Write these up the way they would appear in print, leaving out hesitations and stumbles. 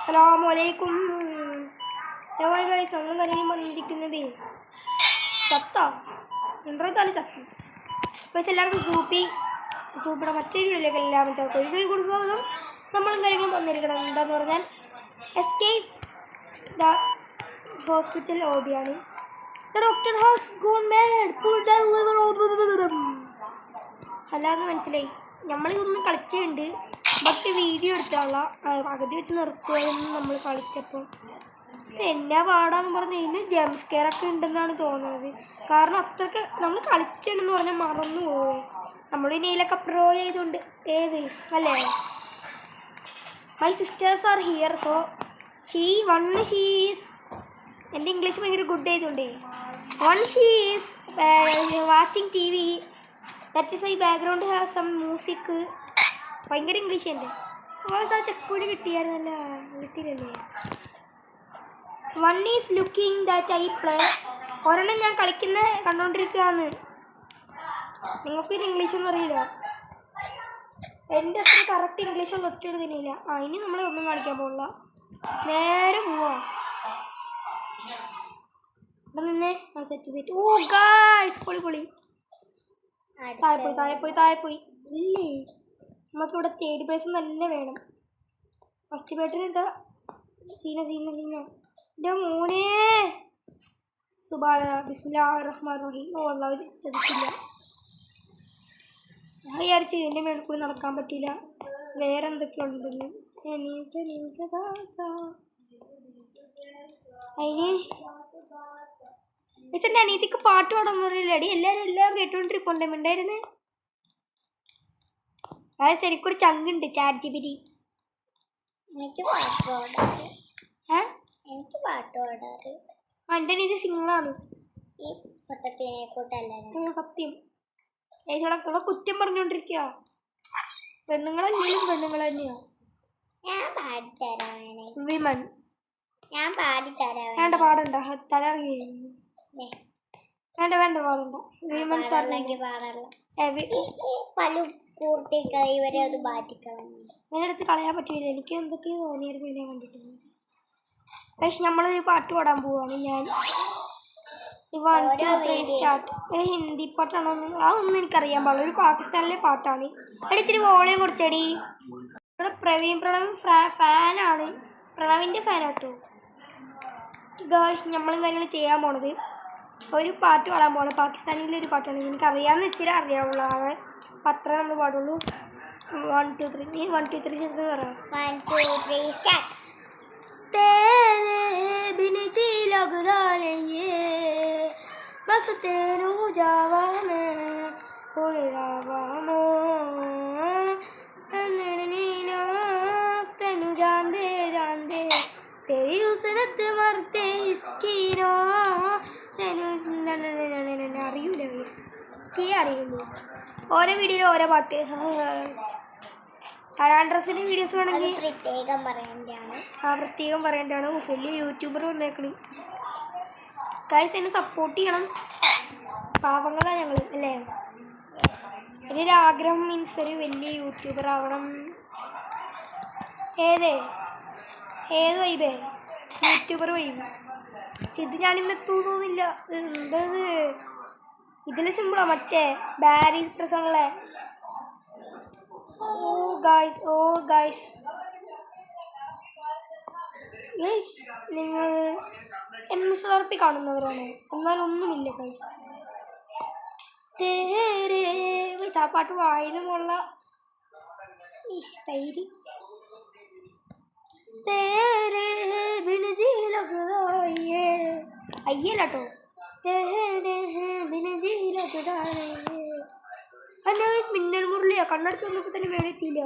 അസ്സലാമലൈക്കും. നമ്മളും കാര്യങ്ങളും പറഞ്ഞിരിക്കുന്നത് ചത്ത ഇൻട്രോത്താണ് ചത്തു. പക്ഷെ എല്ലാവർക്കും സൂപ്പിയുടെ മറ്റൊരു വീഡിയോയിലേക്ക് എല്ലാവരും ഒരിക്കലും കൂടി സ്വാഗതം. നമ്മളും കാര്യങ്ങളും വന്നിരിക്കണം എന്താന്ന് പറഞ്ഞാൽ എസ്കേപ്പ് ദ ഹോസ്പിറ്റൽ ഓബിയാണ്. The doctor has gone mad. അല്ലാതെ മനസ്സിലായി. നമ്മളിതൊന്നും കളിച്ചുണ്ട്, ബട്ട് വീഡിയോ എടുത്താനുള്ള പകുതി വെച്ച് നിർത്തുകയെന്ന് നമ്മൾ കളിച്ചപ്പോൾ എന്നാ പാടാന്ന് പറഞ്ഞ് ഇതിന് ജംപ് സ്കെയറൊക്കെ ഉണ്ടെന്നാണ് തോന്നുന്നത്. കാരണം അത്രയ്ക്ക് നമ്മൾ കളിച്ചിട്ടുണ്ടെന്ന് പറഞ്ഞാൽ മറന്നു പോവേ. നമ്മൾ ഇതിലൊക്കെ പ്രോ ചെയ്തുകൊണ്ട് അല്ലേ. My sisters are here, so she's എൻ്റെ ഇംഗ്ലീഷ് ഭയങ്കര ഗുഡ് ആയതുകൊണ്ടേ she's watching T V. That is I background have some music. ഭയങ്കര ഇംഗ്ലീഷ് എൻ്റെ ആ ചെക്കോടി കിട്ടിയായിരുന്നല്ല, കിട്ടിയില്ലല്ലേ. One is looking that I play. ഒരെണ്ണം ഞാൻ കളിക്കുന്ന കണ്ടോണ്ടിരിക്കുകയാണ്. നിങ്ങൾക്കിത് ഇംഗ്ലീഷൊന്നും അറിയില്ല. എൻ്റെ അത്ര കറക്റ്റ് ഇംഗ്ലീഷൊന്നും ഒറ്റെടുക്കുന്നില്ല. ഇനി നമ്മളെ ഒന്നും കാണിക്കാൻ പോകില്ല, നേരെ പോവാ. ഇവിടെ നിന്നേ സെറ്റ്. ഓ ഗായ്സ്, പൊളി. താഴെ പോയി ഇല്ലേ. നമുക്കിവിടെ തേർഡ് പേഴ്സൺ തന്നെ വേണം. ഫസ്റ്റ് പേഴ്സണിട്ട സീന എൻ്റെ മോനെ. സുബ്ഹാന ബിസ്മില്ലാഹിർ റഹ്മാനിർ റഹീം. ചതിച്ചില്ല. ഞാൻ വിചാരിച്ചു ഇതിൻ്റെ മേളിൽ കൂടി നടക്കാൻ പറ്റില്ല, വേറെ എന്തൊക്കെ ഉണ്ടെന്ന്. അതിന് അനീതിക്ക് പാട്ട് പാടാൻ എല്ലാം കേട്ടോണ്ടിരിപ്പുണ്ടേ മിണ്ടായിരുന്നേ. അതായത് ശരിക്കൊരു ചങ്കുണ്ട് ചാറ്റ് ജിപിടി. എനിക്ക് പാട്ട് പാടാറ്. എൻ്റെ അനീതി സിംഗറാണ്. ഈ പൊട്ടത്തിനെ കൂട്ടല്ല സത്യം. ഇവിടെ കുറ്റം പറഞ്ഞോണ്ടിരിക്കുക. പെണ്ണുങ്ങളല്ലെങ്കിലും പെണ്ണുങ്ങൾ തന്നെയാ. ഞാൻ പാടിത്തരാം. വിമൻ ഞാൻ പാടിത്തരാം. വേണ്ട പാടണ്ട, തലറിയ വേണ്ട പാടണ്ട. വിമൻ പാടല്ലെങ്കിൽ പാടല്ല. പല കൂർത്തിക്കായി ഇവരെ അത് മാറ്റിക്കളഞ്ഞു. അതിനടുത്ത് കളയാൻ പറ്റില്ല. എനിക്ക് എന്തൊക്കെയോ തോന്നിയായിരുന്നു ഇതിനെ കണ്ടിട്ട്. പക്ഷെ നമ്മളൊരു പാട്ട് പാടാൻ പോവാണ്. ഞാൻ 1 2 3 സ്റ്റാർട്ട്. ഹിന്ദി പാട്ടാണോ അതൊന്നും എനിക്കറിയാൻ പാടില്ല. ഒരു പാകിസ്ഥാനിലെ പാട്ടാണ്. ഇച്ചിരി വോളിയം കൊടുത്തടി. ഇവിടെ പ്രണവ് ഫാനാണ്. പ്രണവിൻ്റെ ഫാനാട്ടോ ഗേൾസ്. നമ്മളും കാര്യങ്ങൾ ചെയ്യാൻ പോണത് ഒരു പാട്ട് പാടാൻ പോകണം. പാകിസ്ഥാനിലെ ഒരു പാട്ടാണ്. എനിക്കറിയാമെന്ന് വെച്ചാൽ അറിയാവുള്ളൂ. അപ്പം അത്ര നമ്മൾ പാടുള്ളൂ. 1 2 3 1 2 3 ശേഷം പറയാം. 1 2 3 സ്റ്റാർട്ട്. तेरे बिन जी लगदा लइए बस तेरू जावा मैं हुण रावा तेनू जांदे तेरी उसनत मरते इसकी नो तेनू അറിയൂല അറിയുള്ളൂ. ഓരോ വീഡിയോയിൽ ഓരോ പാട്ട്. ഡ്രസ്സിൻ്റെ വീഡിയോസ് വേണമെങ്കിൽ പ്രത്യേകം പറയേണ്ടതാണ്. പ്രത്യേകം പറയേണ്ടതാണ്. വലിയ യൂട്യൂബർ വന്നേക്കണ്. ഗൈസ് എന്നെ സപ്പോർട്ട് ചെയ്യണം. പാവങ്ങളാണ് ഞങ്ങൾ അല്ലേ. എൻ്റെ ഒരു ആഗ്രഹം മീൻസ് ഒരു വലിയ യൂട്യൂബർ ആവണം. ഏത് വൈബേ യൂട്യൂബർ വൈബ്. ഇത് ഞാനിന്ന് തോന്നുന്നില്ല. എന്തത് ഇതിൽ സിമ്പിളാണ്. മറ്റേ ബാരി പ്രസംഗങ്ങളെ. ഗായ്സ് നിങ്ങൾ MSRP കാണുന്നവരാണോ? എന്നാലൊന്നുമില്ല ഗൈസ്. ആ പാട്ട് വായിലുമുള്ള ഇഷ്ടൈരി അയ്യല്ലോ. മിന്നൽ മുരളിയാ. കണ്ണടച്ച് വന്നപ്പോൾ തന്നെ വേണമെത്തിയില്ല.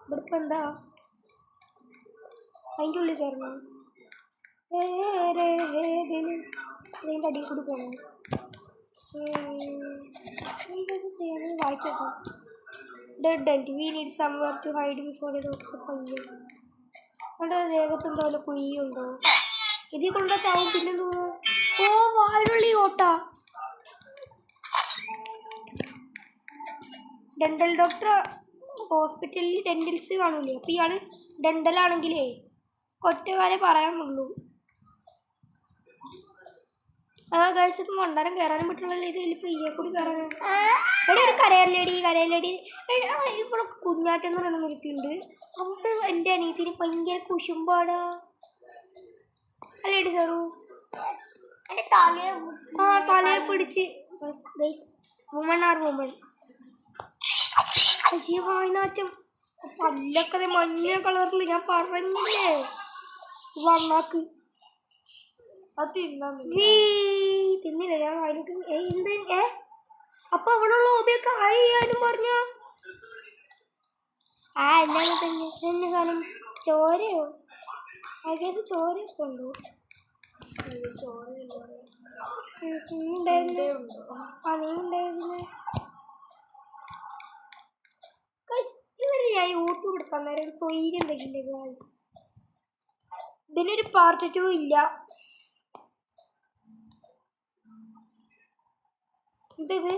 ഇവിടെ എന്താ അതിൻ്റെ ഉള്ളിൽ കയറണം. അതിൻ്റെ അടിയിൽ കൂടി പോകണം. വായിച്ചേക്കാം. We need somewhere to hide before the doctor finds us. അവിടെ ദേഹത്തെന്തോ വല്ല കുഴിയുണ്ടോ? ഇതിൽ കൊണ്ട ചാവും. പിന്നെ തോന്നുന്നു വായുള്ളി ഓട്ടാ. ഡെൻ്റൽ ഡോക്ടർ ഹോസ്പിറ്റലിൽ ഡെൻ്റൽസ് കാണൂലേ, അപ്പോൾ ഇയാൾ ഡെൻ്റലാണെങ്കിലേ ഒറ്റ കാര്യം പറയാനുള്ളൂ. ഗൈസ് ഇത് മണ്ടാരം കയറാനും പറ്റുള്ളൂ. ഇതിലിപ്പോൾ ഇയെ കൂടി കയറാൻ എടി ഒരു കരയല്ലേടി ഇവിടെ കുഞ്ഞാറ്റെന്ന് പറയുന്ന നിർത്തിയുണ്ട്. അവിടെ എൻ്റെ അനിയത്തിന് ഭയങ്കര കുശുമ്പാടാ അല്ലേടി സാറു. തലയെ പിടിച്ച് ഗൈസ് വുമൺ ആർ വുമൺ. പക്ഷേ വായനാച്ചം പല്ലൊക്കെ മഞ്ഞ കളറിൽ ഞാൻ പറഞ്ഞില്ലേ വണ്ണാക്ക്. അത് തിന്നില്ല ഞാൻ വായിലോട്ട്. എന്ത് അപ്പൊ അവിടെയുള്ള ഓബിയൊക്കെ ആഴ ചെയ്യാനും പറഞ്ഞ എന്താണ് തന്നെ എന്നെ സാധനം ചോരയോ അതിനകത്ത് ചോരയൊക്കെ ഉണ്ടോ? നീ ഉണ്ടായിരുന്നു. ഇവര് ഞാൻ യൂട്യൂബ് എടുക്കാൻ നേരം ഒരു സ്വൈര്യം എന്തെങ്കിലും ഗൈസ്. ഇതിനൊരു പാർട്ട് 2 ഇല്ല. എന്തത്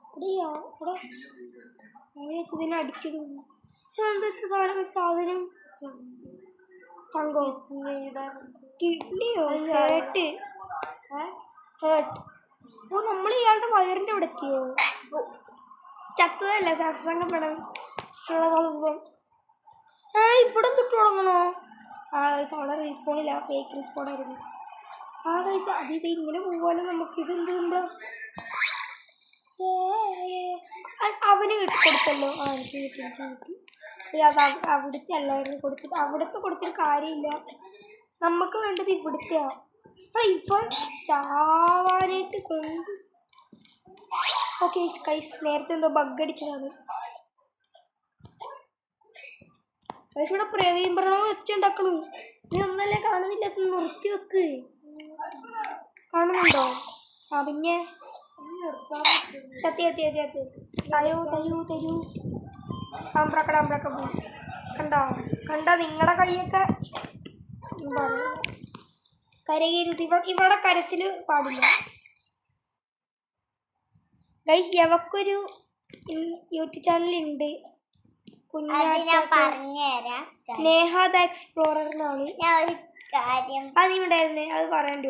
ഇവിടെയാ ഇവിടെ ഇതിനെ അടിച്ചിടുന്നു. പക്ഷെ സാധനം തങ്കോ കിഡ്നിയോ ഹേർട്ട്. ഓ നമ്മൾ ഇയാളുടെ വയറിൻ്റെ അവിടെ എത്തിയോ? ചത്തതല്ല സാംസങ് പടം ഇവിടെ തൊട്ട് തുടങ്ങണോ? അവിടെ റീസ്പോണില്ല, ഫേക്ക് റീസ്പോണായിരുന്നു. ഗൈസ് അത് ഇങ്ങനെ പോകാനും നമുക്ക് ഇതെന്ത് അവന് കൊടുത്തല്ലോ. എനിക്ക് കിട്ടി. അത് അവിടുത്തെ അല്ലായിരുന്നു കൊടുത്തിട്ട് അവിടുത്തെ കൊടുത്തിട്ട് കാര്യമില്ല. നമുക്ക് വേണ്ടത് ഇവിടുത്തെയാ. ഇവ ചാവാനായിട്ട് കൊണ്ട് ഓക്കെ ഗൈസ് നേരത്തെ എന്തോ ബഗ് അടിച്ചതാണ്. ഗൈസ് ഇവിടെ പ്രവീൺ പ്രണവ് വെച്ചുണ്ടാക്കണു. നീ ഒന്നല്ലേ കാണുന്നില്ല, നിർത്തി വെക്ക്. കാണുന്നുണ്ടോ? പിന്നെ തരൂ അമ്പ്രക്കട കണ്ടോ നിങ്ങളുടെ കൈയൊക്കെ കരകരുത്. ഇവിടെ കരച്ചിൽ പാടില്ല. ഗൈസ് യവക്കൊരു യൂട്യൂബ് ചാനലുണ്ട് നേഹ ദ എക്സ്പ്ലോറർ എന്നാണ്. അത് നീ ഉണ്ടായിരുന്നേ, അത് പറയണ്ട.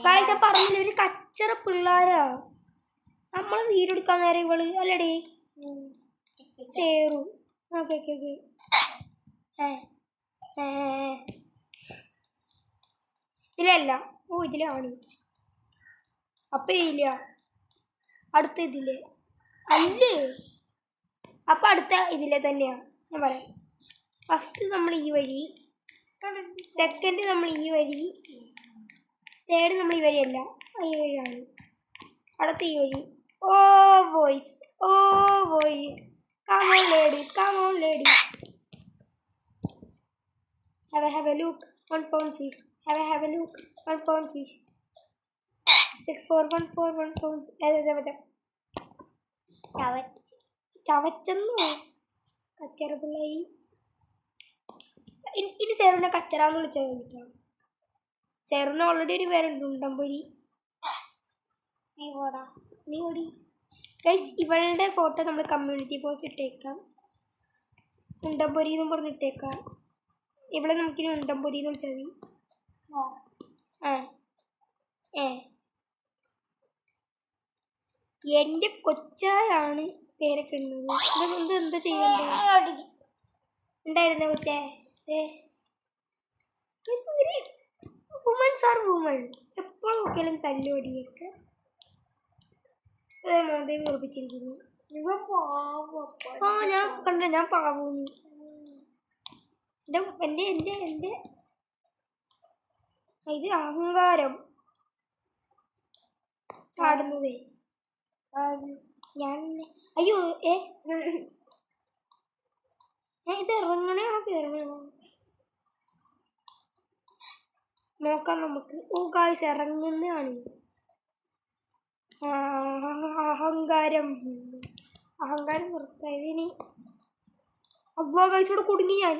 ഗൈസ് ഞാൻ പറഞ്ഞില്ല ഒരു കച്ചറ പിള്ളേരാ. നമ്മൾ വീടെടുക്കാൻ നേരം ഇവള് അല്ലടേ സേറു. ഓക്കെ ഇതിലല്ല. ഇതിലാണ്. അപ്പൊ ഇതില്ല, അടുത്ത ഇതില് അല്ലേ? അപ്പൊ അടുത്ത ഇതിലെ തന്നെയാ ഞാൻ പറയാം. ഫസ്റ്റ് നമ്മൾ ഈ വഴി, സെക്കൻഡ് നമ്മൾ ഈ വഴി, തേർഡ് നമ്മൾ ഈ വഴിയല്ല, ഈ വഴിയാണ്. അടുത്ത ഈ വഴി. ഓ voice come on ladies have a look 1 pound fish have a look 1 pound fish 6414 1 pound ചവച്ചെന്നോ കച്ചറ പിള്ളേരി. ഇനി സേറുവിനെ കച്ചറാന്ന് വിളിച്ചത് കേട്ടോ. സേറുവിന് ഓൾറെഡി ഒരു പേരുണ്ട് ഉണ്ടംപൊരി. നീ ഓടി ഗൈസ്. ഇവളുടെ ഫോട്ടോ നമ്മൾ കമ്മ്യൂണിറ്റി പോസ്റ്റ് ഇട്ടേക്കാം. ഉണ്ടംപൊരി എന്നും പറഞ്ഞിട്ടേക്കാം. ഇവിടെ നമുക്കിനി ഉണ്ടംപൊരി എന്ന് വിളിച്ചാൽ മതി. എൻ്റെ കൊച്ചായാണ് പേരൊക്കെ ഉള്ളത്. എന്താ ചെയ്യണ്ടേ ഉണ്ടായിരുന്ന കൊച്ചേ? Womens are woman. എപ്പോഴും നോക്കിയാലും തല്ലുപടിയൊക്കെ മോന്തയിൽ ഉറപ്പിച്ചിരിക്കുന്നു. ഞാൻ കണ്ട ഞാൻ പാവൂന്ന്. എൻ്റെ ഇത് അഹങ്കാരം ചാടുന്നതേ. ഞാൻ അയ്യോ ഇത് ഇറങ്ങണേണോ കയറണേണോ നോക്കാം നമുക്ക്. ഓ ഗായ്സ് ഇറങ്ങുന്നതാണ്. അഹങ്കാരം നിർത്തായത്. ഇനി അവ ഗായ്സോട് കുടുങ്ങി ഞാൻ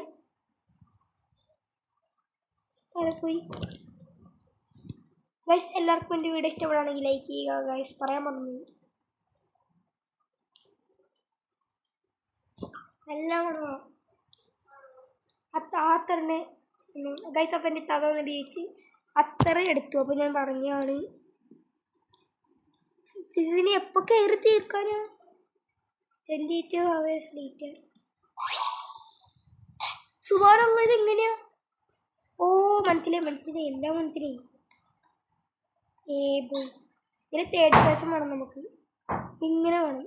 പോയി. ഗൈസ് എല്ലാവർക്കും എൻ്റെ വീഡിയോ ഇഷ്ടപ്പെടുകയാണെങ്കിൽ ലൈക്ക് ചെയ്യുക ഗൈസ്. പറയാൻ പറഞ്ഞു എല്ലാം വേണോ അത്തറിന് ഗൈസ് അപ്പം എൻ്റെ തവ വന്നിട്ട് ചോദിച്ച് അത്ര എടുത്തു. അപ്പോൾ ഞാൻ പറഞ്ഞാണ് ഇതിന് എപ്പോൾ കയറി തീർക്കാനാ 22 hours later. സുബാനുള്ള ഇതെങ്ങനെയാ? ഓ മനസ്സിലായി എല്ലാം മനസ്സിലായി. പോയി ഇതിന് 3rd person വേണം നമുക്ക്. ഇങ്ങനെ വേണം.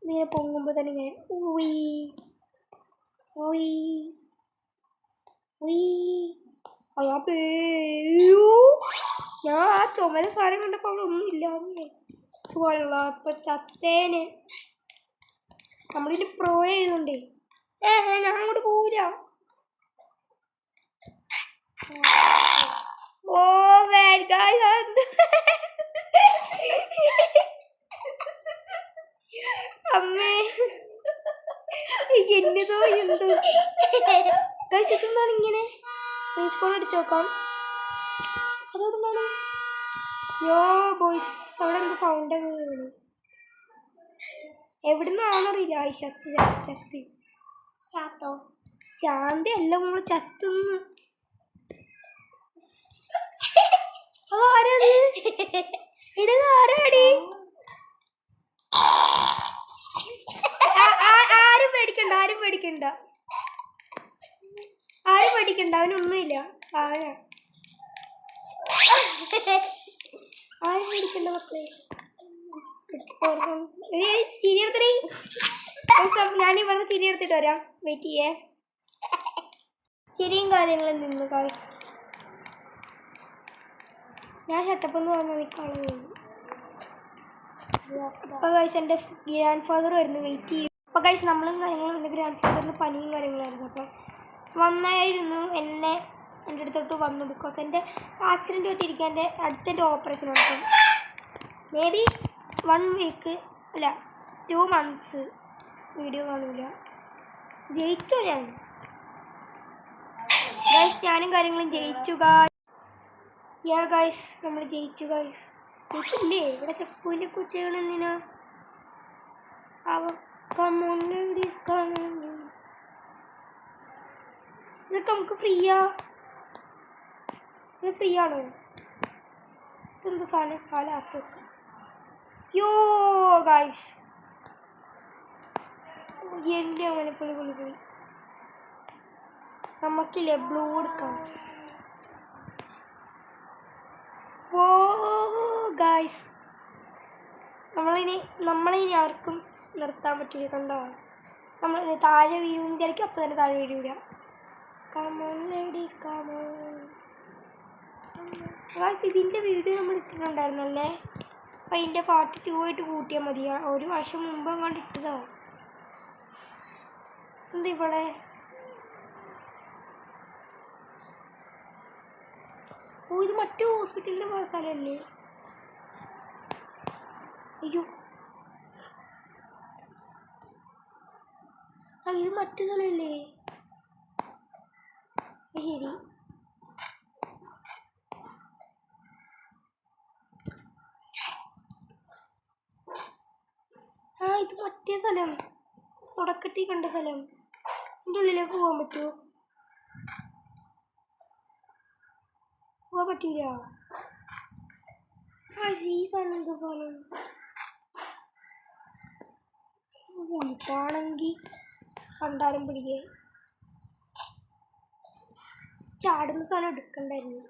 ഇങ്ങനെ പൊങ്ങുമ്പോൾ തന്നെ ഇങ്ങനെ ഞാൻ ആ ചുമല സാധനം കണ്ടപ്പോൾ അവിടെ ഒന്നും ഇല്ലാന്ന് സുഖമുള്ള അപ്പൊ ചത്തേന്. നമ്മളിത് പ്രോ ചെയ്തുകൊണ്ടേ ഞാൻ അങ്ങോട്ട് പോവില്ല. ഓ അമ്മേ എന്നതോ എന്തോ കഴിച്ചിട്ടുണ്ടാണ് ഇങ്ങനെ റീസ്പോൺ അടിച്ചു നോക്കാം. അതോടെന്താണ് യോ ബോയ്സ് അവിടെ എന്ത് സൗണ്ട് എവിടുന്നാണെന്നറിയില്ല. ശക്തി ശാന്തി അല്ല നമ്മള് ചത്തുന്ന്. ആരത് ആരാടി? ആരും പേടിക്കണ്ട അവനൊന്നുമില്ല. ആരും പേടിക്കണ്ട മക്കളെ. ചിരി എടുത്തേ. ഞാനിവിടെ ചിരി എടുത്തിട്ട് വരാം. വെയിറ്റ് ചെയ്യേ. ചിരിയും കാര്യങ്ങളും നിന്നു ഗൈസ്. ഞാൻ ഷട്ടപ്പെന്ന് പറഞ്ഞാൽ നിൽക്കാനുള്ളത്. അപ്പോൾ ഗൈസ് എൻ്റെ ഗ്രാൻഡ് ഫാദർ വരുന്നു. വെയിറ്റ് ചെയ്യും. അപ്പോൾ ഗൈസ് നമ്മളും കാര്യങ്ങളും എൻ്റെ ഗ്രാൻഡ് ഫാദറിന് പനിയും കാര്യങ്ങളായിരുന്നു. അപ്പോൾ വന്നായിരുന്നു എൻ്റെ അടുത്തോട്ട് വന്നു. ബിക്കോസ് എൻ്റെ ആക്സിഡൻറ്റ് പറ്റിയിരിക്കാൻ എൻ്റെ അടുത്തെൻ്റെ ഓപ്പറേഷൻ നടത്തും. മേ ബി 1 week അല്ല 2 months വീഡിയോ കാണില്ല. ജയിച്ചോ ഞാൻ ഗൈസ്? ഞാനും കാര്യങ്ങളും ജയിച്ചു ഗൈസ്. നമ്മൾ ജയിച്ചു ഗൈസ്. ജയിച്ചില്ലേ? ഇവിടെ ചെപ്പൂൻ്റെ കുച്ചകൾ എന്തിനാ? ഇതൊക്കെ നമുക്ക് ഫ്രീയാ? ഇത് ഫ്രീ ആണോ? ഇതെന്ത് സാധനം? ലാസ്റ്റ് വെക്കാം. യോ ഗൈസ് എൻ്റെ അങ്ങനെ പുളി നമുക്കില്ലേ ബ്ലൂ എടുക്കാം. ഓ ഗൈസ് നമ്മളിനി ആർക്കും നിർത്താൻ പറ്റില്ല. കണ്ടോ? നമ്മൾ താഴെ വീഴുമെന്ന് വിചാരിക്കും. അപ്പം തന്നെ താഴെ വീഴൂല. Come on ladies come on guys. ഇതിൻ്റെ വീഡിയോ നമ്മൾ ഇട്ടിട്ടുണ്ടായിരുന്നല്ലേ? അപ്പം അതിൻ്റെ പാർട്ട് 2 ആയിട്ട് കൂട്ടിയാൽ മതിയാ. ഒരു വർഷം മുമ്പ് അങ്ങോട്ട് ഇട്ടതാ. എന്തിവിടെ ഇത് മറ്റു ഹോസ്പിറ്റലിൻ്റെ സ്ഥലമല്ലേ? അയ്യോ ഇത് മറ്റു സ്ഥലമല്ലേ? ശരി. ഇത് മറ്റേ സ്ഥലം, തുടക്കത്തിൽ കണ്ട സ്ഥലം. എൻ്റെ ഉള്ളിലേക്ക് പോകാൻ പറ്റുമോ? പോകാൻ പറ്റൂല. ഈ സ്ഥലം എന്തോ സ്ഥലം ഇതാണെങ്കിൽ കണ്ടാലും പിടിക്കേ. ചാടുന്ന സ്ഥലം എടുക്കണ്ടായിരുന്നു.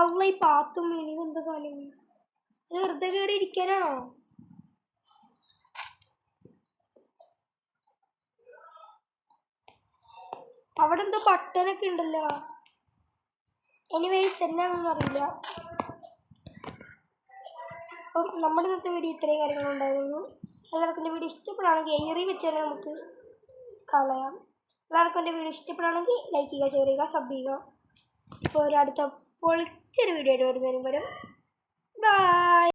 അവള ഈ പാത്തും വീണി എന്താ സ്ഥലം? വെറുതെ കയറി ഇരിക്കാനാണോ? അവിടെ എന്തോ ബട്ടനൊക്കെ ഉണ്ടല്ലോ. എനിവേസ് എന്നാണെന്ന് അറിയില്ല. അപ്പം നമ്മുടെ ഇന്നത്തെ വീഡിയോ ഇത്രയും കാര്യങ്ങളുണ്ടായിരുന്നു. എല്ലാവർക്കും എൻ്റെ വീഡിയോ ഇഷ്ടപ്പെടുകയാണെങ്കിൽ ഏറി വെച്ച് തന്നെ നമുക്ക് കളയാം. എല്ലാവർക്കും എൻ്റെ വീഡിയോ ഇഷ്ടപ്പെടുകയാണെങ്കിൽ ലൈക്ക് ചെയ്യുക, ഷെയർ ചെയ്യുക, സബ് ചെയ്യുക. ഇപ്പോൾ ഒരു അടുത്ത പൊളിച്ചൊരു വീഡിയോ ആയിട്ട് വരുന്നതിനും വരും. ബൈ.